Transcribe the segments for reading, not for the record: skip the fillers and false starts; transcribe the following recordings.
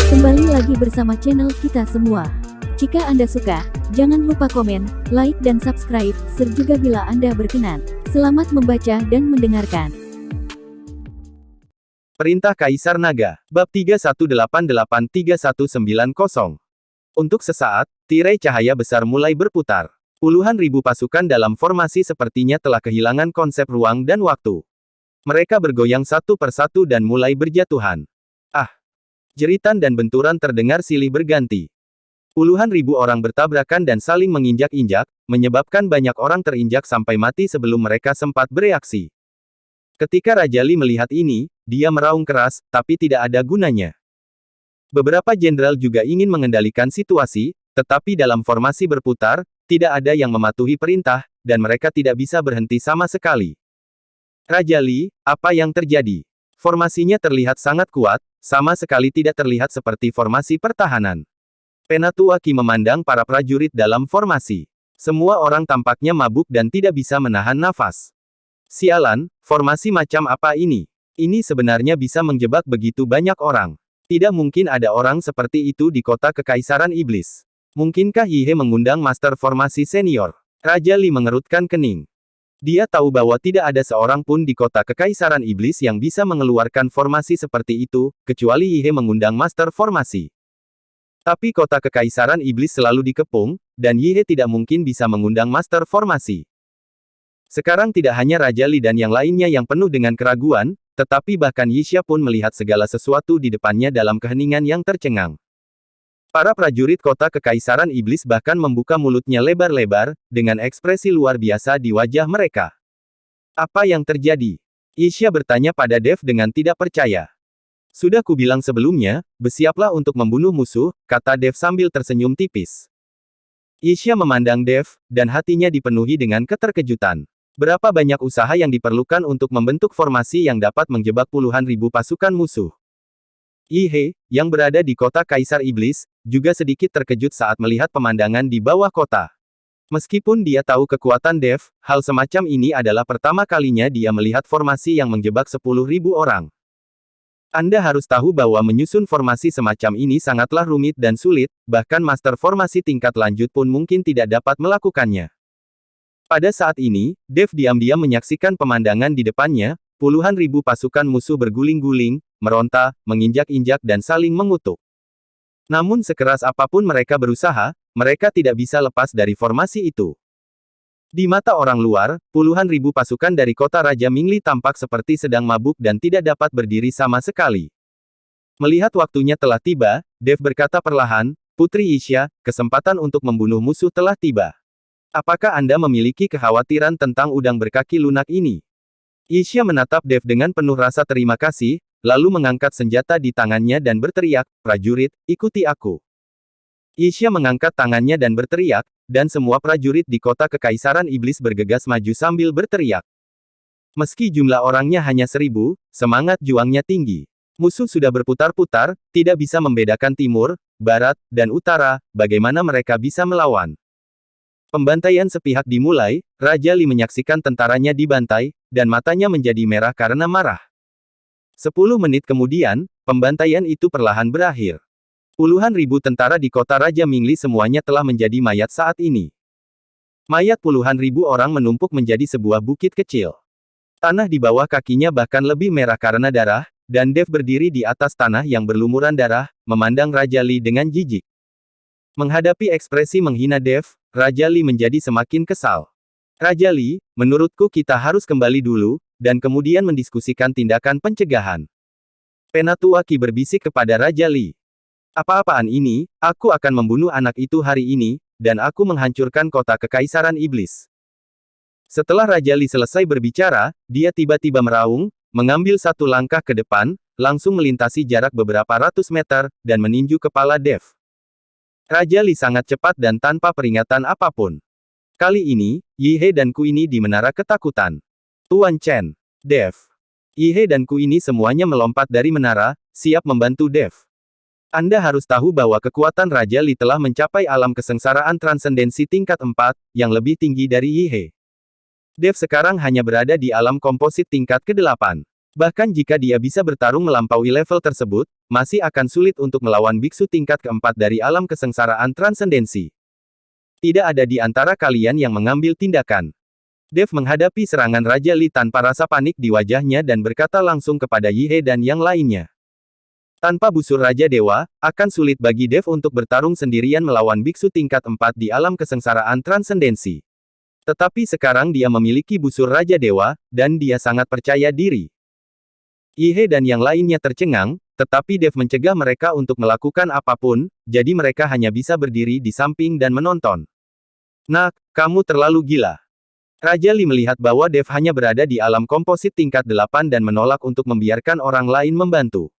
Kembali lagi bersama channel kita semua. Jika Anda suka, jangan lupa komen, like dan subscribe, serta juga bila Anda berkenan. Selamat membaca dan mendengarkan. Perintah Kaisar Naga, Bab 31883190. Untuk sesaat, tirai cahaya besar mulai berputar. Puluhan ribu pasukan dalam formasi sepertinya telah kehilangan konsep ruang dan waktu. Mereka bergoyang satu persatu dan mulai berjatuhan. Ah! Jeritan dan benturan terdengar silih berganti. Puluhan ribu orang bertabrakan dan saling menginjak-injak, menyebabkan banyak orang terinjak sampai mati sebelum mereka sempat bereaksi. Ketika Raja Li melihat ini, dia meraung keras, tapi tidak ada gunanya. Beberapa jenderal juga ingin mengendalikan situasi, tetapi dalam formasi berputar, tidak ada yang mematuhi perintah, dan mereka tidak bisa berhenti sama sekali. Raja Li, apa yang terjadi? Formasinya terlihat sangat kuat, sama sekali tidak terlihat seperti formasi pertahanan. Penatua Qi memandang para prajurit dalam formasi. Semua orang tampaknya mabuk dan tidak bisa menahan nafas. Sialan, formasi macam apa ini? Ini sebenarnya bisa menjebak begitu banyak orang. Tidak mungkin ada orang seperti itu di kota Kekaisaran Iblis. Mungkinkah Yihe mengundang Master Formasi Senior? Raja Li mengerutkan kening. Dia tahu bahwa tidak ada seorang pun di kota Kekaisaran Iblis yang bisa mengeluarkan formasi seperti itu, kecuali Yihe mengundang Master Formasi. Tapi kota Kekaisaran Iblis selalu dikepung, dan Yihe tidak mungkin bisa mengundang Master Formasi. Sekarang tidak hanya Raja Li dan yang lainnya yang penuh dengan keraguan, tetapi bahkan Yixia pun melihat segala sesuatu di depannya dalam keheningan yang tercengang. Para prajurit kota Kekaisaran Iblis bahkan membuka mulutnya lebar-lebar, dengan ekspresi luar biasa di wajah mereka. Apa yang terjadi? Yixia bertanya pada Dev dengan tidak percaya. Sudah kubilang sebelumnya, bersiaplah untuk membunuh musuh, kata Dev sambil tersenyum tipis. Yixia memandang Dev, dan hatinya dipenuhi dengan keterkejutan. Berapa banyak usaha yang diperlukan untuk membentuk formasi yang dapat menjebak puluhan ribu pasukan musuh. Yihe, yang berada di kota Kaisar Iblis, juga sedikit terkejut saat melihat pemandangan di bawah kota. Meskipun dia tahu kekuatan Dev, hal semacam ini adalah pertama kalinya dia melihat formasi yang menjebak 10.000 orang. Anda harus tahu bahwa menyusun formasi semacam ini sangatlah rumit dan sulit, bahkan master formasi tingkat lanjut pun mungkin tidak dapat melakukannya. Pada saat ini, Dev diam-diam menyaksikan pemandangan di depannya, puluhan ribu pasukan musuh berguling-guling, meronta, menginjak-injak dan saling mengutuk. Namun sekeras apapun mereka berusaha, mereka tidak bisa lepas dari formasi itu. Di mata orang luar, puluhan ribu pasukan dari kota Raja Mingli tampak seperti sedang mabuk dan tidak dapat berdiri sama sekali. Melihat waktunya telah tiba, Dev berkata perlahan, Putri Yixia, kesempatan untuk membunuh musuh telah tiba. Apakah Anda memiliki kekhawatiran tentang udang berkaki lunak ini? Yixia menatap Dev dengan penuh rasa terima kasih, lalu mengangkat senjata di tangannya dan berteriak, prajurit, ikuti aku. Yixia mengangkat tangannya dan berteriak, dan semua prajurit di kota Kekaisaran Iblis bergegas maju sambil berteriak. Meski jumlah orangnya hanya 1.000, semangat juangnya tinggi. Musuh sudah berputar-putar, tidak bisa membedakan timur, barat, dan utara, bagaimana mereka bisa melawan. Pembantaian sepihak dimulai, Raja Li menyaksikan tentaranya dibantai, dan matanya menjadi merah karena marah. 10 menit kemudian, pembantaian itu perlahan berakhir. Puluhan ribu tentara di kota Raja Mingli semuanya telah menjadi mayat saat ini. Mayat puluhan ribu orang menumpuk menjadi sebuah bukit kecil. Tanah di bawah kakinya bahkan lebih merah karena darah, dan Dev berdiri di atas tanah yang berlumuran darah, memandang Raja Li dengan jijik. Menghadapi ekspresi menghina Dev, Raja Li menjadi semakin kesal. Raja Li, menurutku kita harus kembali dulu, dan kemudian mendiskusikan tindakan pencegahan. Penatua Qi berbisik kepada Raja Li. Apa-apaan ini, aku akan membunuh anak itu hari ini, dan aku menghancurkan kota Kekaisaran Iblis. Setelah Raja Li selesai berbicara, dia tiba-tiba meraung, mengambil satu langkah ke depan, langsung melintasi jarak beberapa ratus meter, dan meninju kepala Dev. Raja Li sangat cepat dan tanpa peringatan apapun. Kali ini, Yihe dan Ku ini di menara ketakutan. Tuan Chen, Dev, Yihe dan Ku ini semuanya melompat dari menara, siap membantu Dev. Anda harus tahu bahwa kekuatan Raja Li telah mencapai alam kesengsaraan transendensi tingkat 4, yang lebih tinggi dari Yihe. Dev sekarang hanya berada di alam komposit tingkat ke-8. Bahkan jika dia bisa bertarung melampaui level tersebut, masih akan sulit untuk melawan biksu tingkat keempat dari alam kesengsaraan transendensi. Tidak ada di antara kalian yang mengambil tindakan. Dev menghadapi serangan Raja Li tanpa rasa panik di wajahnya dan berkata langsung kepada Yi He dan yang lainnya. Tanpa busur Raja Dewa, akan sulit bagi Dev untuk bertarung sendirian melawan biksu tingkat 4 di alam kesengsaraan transendensi. Tetapi sekarang dia memiliki busur Raja Dewa, dan dia sangat percaya diri. Yi He dan yang lainnya tercengang, tetapi Dev mencegah mereka untuk melakukan apapun, jadi mereka hanya bisa berdiri di samping dan menonton. Nak, kamu terlalu gila. Raja Li melihat bahwa Dev hanya berada di alam komposit tingkat 8 dan menolak untuk membiarkan orang lain membantu.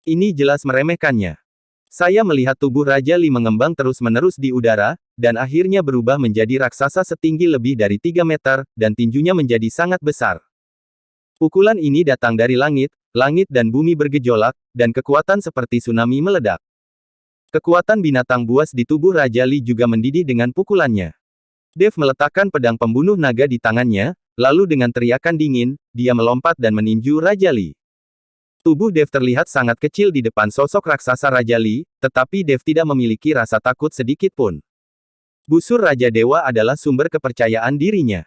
Ini jelas meremehkannya. Saya melihat tubuh Raja Li mengembang terus-menerus di udara, dan akhirnya berubah menjadi raksasa setinggi lebih dari 3 meter, dan tinjunya menjadi sangat besar. Pukulan ini datang dari langit, langit dan bumi bergejolak, dan kekuatan seperti tsunami meledak. Kekuatan binatang buas di tubuh Raja Li juga mendidih dengan pukulannya. Dev meletakkan pedang pembunuh naga di tangannya, lalu dengan teriakan dingin, dia melompat dan meninju Raja Li. Tubuh Dev terlihat sangat kecil di depan sosok raksasa Raja Li, tetapi Dev tidak memiliki rasa takut sedikit pun. Busur Raja Dewa adalah sumber kepercayaan dirinya.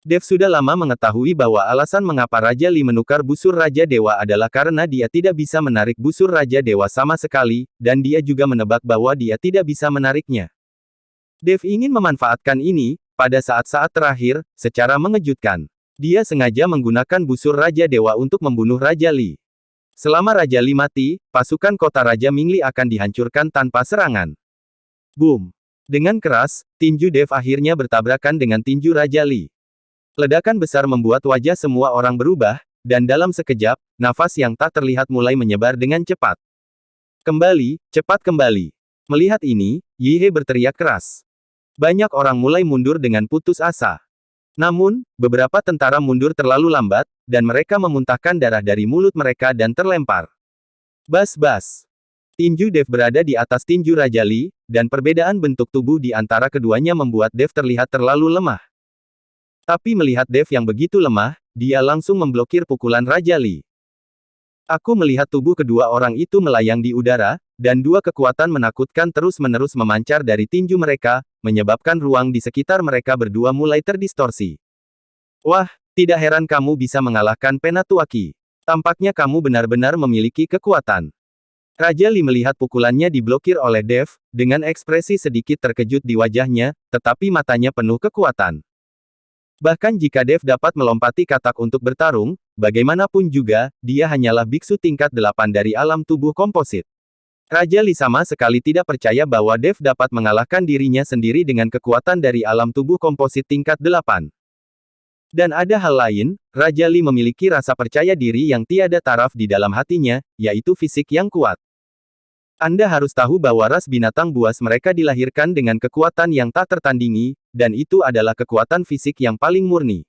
Dev sudah lama mengetahui bahwa alasan mengapa Raja Li menukar busur Raja Dewa adalah karena dia tidak bisa menarik busur Raja Dewa sama sekali, dan dia juga menebak bahwa dia tidak bisa menariknya. Dev ingin memanfaatkan ini, pada saat-saat terakhir, secara mengejutkan. Dia sengaja menggunakan busur Raja Dewa untuk membunuh Raja Li. Selama Raja Li mati, pasukan kota Raja Mingli akan dihancurkan tanpa serangan. Boom! Dengan keras, tinju Dev akhirnya bertabrakan dengan tinju Raja Li. Ledakan besar membuat wajah semua orang berubah, dan dalam sekejap, nafas yang tak terlihat mulai menyebar dengan cepat. Kembali, cepat kembali. Melihat ini, Yi He berteriak keras. Banyak orang mulai mundur dengan putus asa. Namun, beberapa tentara mundur terlalu lambat, dan mereka memuntahkan darah dari mulut mereka dan terlempar. Bas-bas. Tinju Dev berada di atas tinju Raja Li, dan perbedaan bentuk tubuh di antara keduanya membuat Dev terlihat terlalu lemah. Tapi melihat Dev yang begitu lemah, dia langsung memblokir pukulan Raja Li. Aku melihat tubuh kedua orang itu melayang di udara, dan dua kekuatan menakutkan terus-menerus memancar dari tinju mereka, menyebabkan ruang di sekitar mereka berdua mulai terdistorsi. Wah, tidak heran kamu bisa mengalahkan Penatuaki. Tampaknya kamu benar-benar memiliki kekuatan. Raja Li melihat pukulannya diblokir oleh Dev, dengan ekspresi sedikit terkejut di wajahnya, tetapi matanya penuh kekuatan. Bahkan jika Dev dapat melompati katak untuk bertarung, bagaimanapun juga, dia hanyalah biksu tingkat 8 dari alam tubuh komposit. Raja Li sama sekali tidak percaya bahwa Dev dapat mengalahkan dirinya sendiri dengan kekuatan dari alam tubuh komposit tingkat 8. Dan ada hal lain, Raja Li memiliki rasa percaya diri yang tiada taraf di dalam hatinya, yaitu fisik yang kuat. Anda harus tahu bahwa ras binatang buas mereka dilahirkan dengan kekuatan yang tak tertandingi, dan itu adalah kekuatan fisik yang paling murni.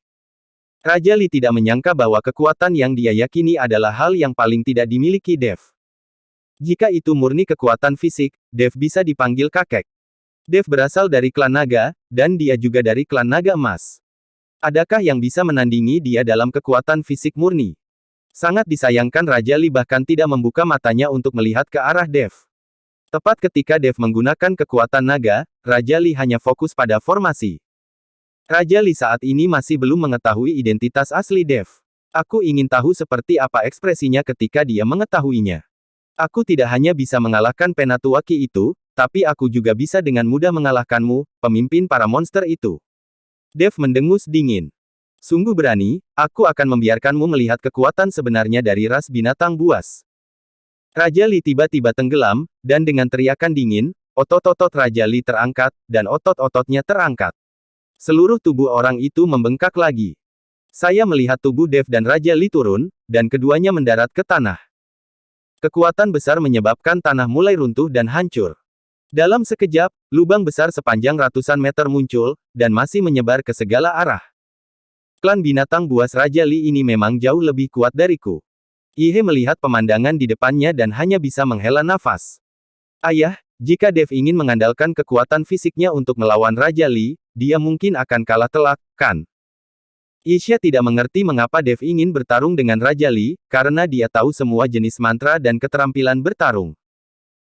Raja Li tidak menyangka bahwa kekuatan yang dia yakini adalah hal yang paling tidak dimiliki Dev. Jika itu murni kekuatan fisik, Dev bisa dipanggil kakek. Dev berasal dari klan naga, dan dia juga dari klan naga emas. Adakah yang bisa menandingi dia dalam kekuatan fisik murni? Sangat disayangkan Raja Li bahkan tidak membuka matanya untuk melihat ke arah Dev. Tepat ketika Dev menggunakan kekuatan naga, Raja Li hanya fokus pada formasi. Raja Li saat ini masih belum mengetahui identitas asli Dev. Aku ingin tahu seperti apa ekspresinya ketika dia mengetahuinya. Aku tidak hanya bisa mengalahkan Penatuaki itu, tapi aku juga bisa dengan mudah mengalahkanmu, pemimpin para monster itu. Dev mendengus dingin. Sungguh berani, aku akan membiarkanmu melihat kekuatan sebenarnya dari ras binatang buas. Raja Li tiba-tiba tenggelam, dan dengan teriakan dingin, otot-otot Raja Li terangkat, dan otot-ototnya terangkat. Seluruh tubuh orang itu membengkak lagi. Saya melihat tubuh Dev dan Raja Li turun, dan keduanya mendarat ke tanah. Kekuatan besar menyebabkan tanah mulai runtuh dan hancur. Dalam sekejap, lubang besar sepanjang ratusan meter muncul, dan masih menyebar ke segala arah. Klan binatang buas Raja Li ini memang jauh lebih kuat dariku. Yi He melihat pemandangan di depannya dan hanya bisa menghela nafas. Ayah, jika Dev ingin mengandalkan kekuatan fisiknya untuk melawan Raja Li, dia mungkin akan kalah telak, kan? Isha tidak mengerti mengapa Dev ingin bertarung dengan Raja Li, karena dia tahu semua jenis mantra dan keterampilan bertarung.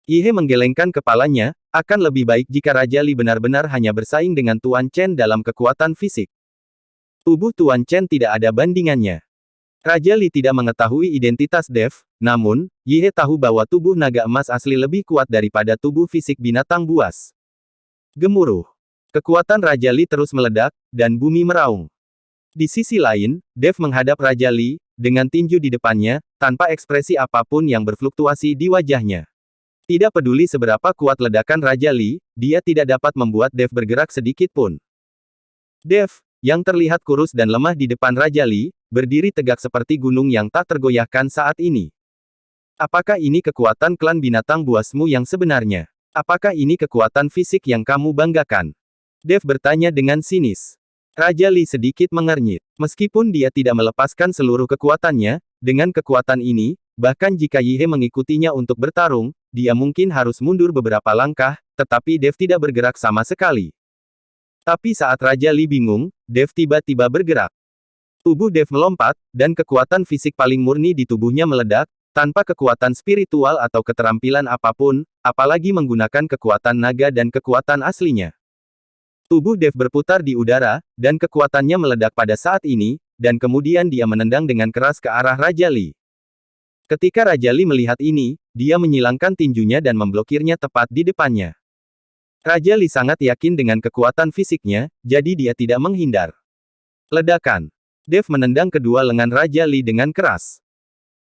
Ihe menggelengkan kepalanya, akan lebih baik jika Raja Li benar-benar hanya bersaing dengan Tuan Chen dalam kekuatan fisik. Tubuh Tuan Chen tidak ada bandingannya. Raja Li tidak mengetahui identitas Dev, namun, Ihe tahu bahwa tubuh naga emas asli lebih kuat daripada tubuh fisik binatang buas. Gemuruh. Kekuatan Raja Li terus meledak, dan bumi meraung. Di sisi lain, Dev menghadap Raja Li, dengan tinju di depannya, tanpa ekspresi apapun yang berfluktuasi di wajahnya. Tidak peduli seberapa kuat ledakan Raja Li, dia tidak dapat membuat Dev bergerak sedikit pun. Dev, yang terlihat kurus dan lemah di depan Raja Li, berdiri tegak seperti gunung yang tak tergoyahkan saat ini. Apakah ini kekuatan klan binatang buasmu yang sebenarnya? Apakah ini kekuatan fisik yang kamu banggakan? Dev bertanya dengan sinis. Raja Li sedikit mengernyit. Meskipun dia tidak melepaskan seluruh kekuatannya, dengan kekuatan ini, bahkan jika Yihe mengikutinya untuk bertarung, dia mungkin harus mundur beberapa langkah, tetapi Dev tidak bergerak sama sekali. Tapi saat Raja Li bingung, Dev tiba-tiba bergerak. Tubuh Dev melompat, dan kekuatan fisik paling murni di tubuhnya meledak, tanpa kekuatan spiritual atau keterampilan apapun, apalagi menggunakan kekuatan naga dan kekuatan aslinya. Tubuh Dev berputar di udara, dan kekuatannya meledak pada saat ini, dan kemudian dia menendang dengan keras ke arah Raja Li. Ketika Raja Li melihat ini, dia menyilangkan tinjunya dan memblokirnya tepat di depannya. Raja Li sangat yakin dengan kekuatan fisiknya, jadi dia tidak menghindar. Ledakan. Dev menendang kedua lengan Raja Li dengan keras.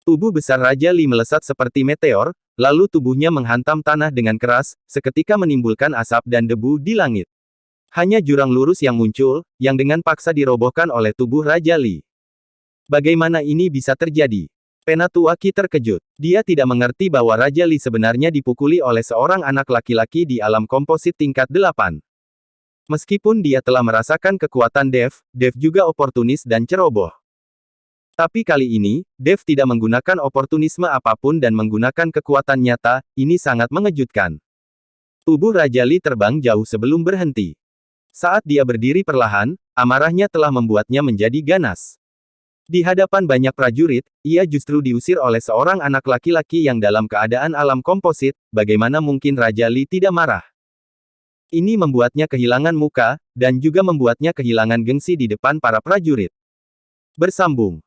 Tubuh besar Raja Li melesat seperti meteor, lalu tubuhnya menghantam tanah dengan keras, seketika menimbulkan asap dan debu di langit. Hanya jurang lurus yang muncul, yang dengan paksa dirobohkan oleh tubuh Raja Li. Bagaimana ini bisa terjadi? Penatua Qi terkejut. Dia tidak mengerti bahwa Raja Li sebenarnya dipukuli oleh seorang anak laki-laki di alam komposit tingkat 8. Meskipun dia telah merasakan kekuatan Dev, Dev juga oportunis dan ceroboh. Tapi kali ini, Dev tidak menggunakan oportunisme apapun dan menggunakan kekuatan nyata, ini sangat mengejutkan. Tubuh Raja Li terbang jauh sebelum berhenti. Saat dia berdiri perlahan, amarahnya telah membuatnya menjadi ganas. Di hadapan banyak prajurit, ia justru diusir oleh seorang anak laki-laki yang dalam keadaan alam komposit, bagaimana mungkin Raja Li tidak marah? Ini membuatnya kehilangan muka, dan juga membuatnya kehilangan gengsi di depan para prajurit. Bersambung.